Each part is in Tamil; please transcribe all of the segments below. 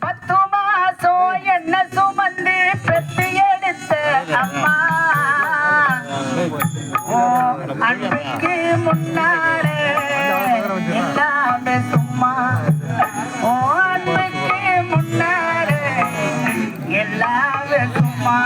10 மாசம் என்ன சுமந்து பெத்து எடுத்த அம்மா அன்றைக்கு முன்னாலே எல்லாமே சும்மா அன்றைக்கு முன்னாலே எல்லாமே சும்மா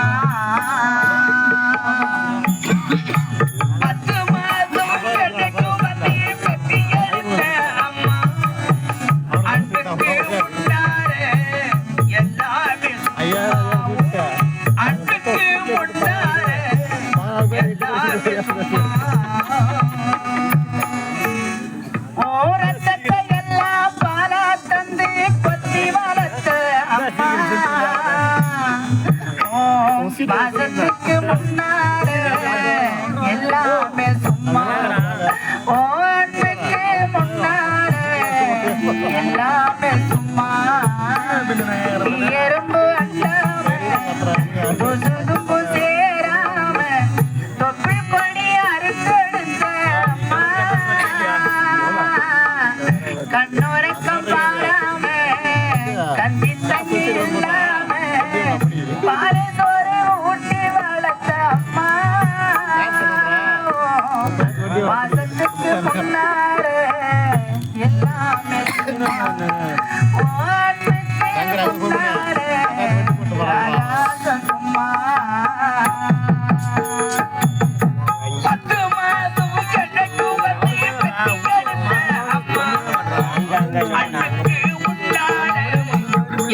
பாசத்துக்கு முன்னாலே எல்லாமே சும்மா ஓட்டுக்கு முன்னாலே எல்லாமே சும்மா எறும்பு அண்டாம புசுதும்பு சேராம தொப்பி படி அறுத்தெடுத்த அம்மா கண்ணுறக்கம் பாராம கஞ்சி தண்ணி இல்லாம பாரு வாசத்துக்கு முன்னாலே எல்லாமே சும்மா சும்மா 10 மாதம் கண்ணுக்கு வந்து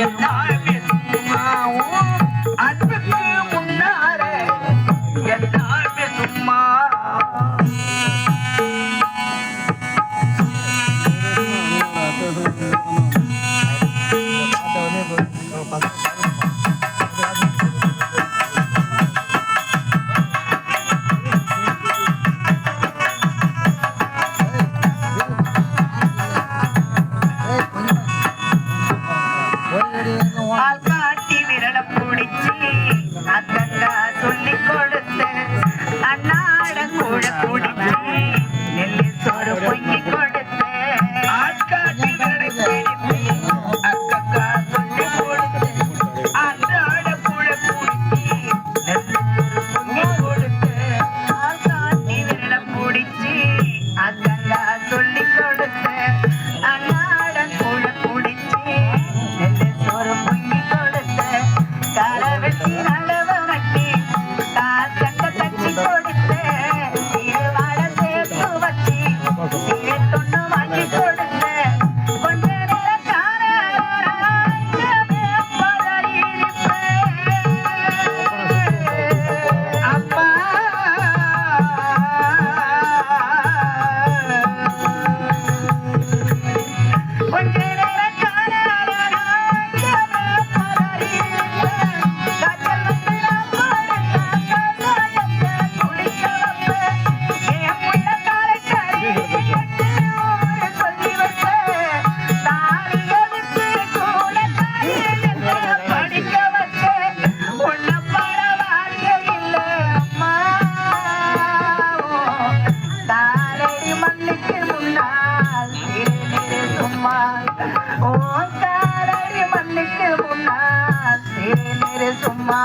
எல்லாமே சும்மா அன்புக்கு முன்னாலே எல்லாமே சும்மா காட்டி விரல பிடிச்சி அக்கா சொல்லி கொடுத்த அண்ணாட கூட பிடிச்சி நெல்லு சோறு பொங்கி கொடுத்த காட்டி விரல பிடிச்சி அக்கா சொல்லி கொடுத்த அண்ணாட கூட பிடிச்சி நெல்லு சோறு பொங்கி கொடுத்த காட்டி விரல பிடிச்சி அக்கா சொல்லி கொடுத்த அண்ணாட கூட பிடிச்சி நெல்லு சோறு பொங்கி கொடுத்த காலவெட்டி நல்லவனட்டி காசக்க தச்சி கொடுத்த சீரவாழ சேர்த்து வச்சி சீரை தொண்ணு வாங்கி கொடுத்த கொஞ்ச நேரம் அப்பா கொஞ்ச சும்மா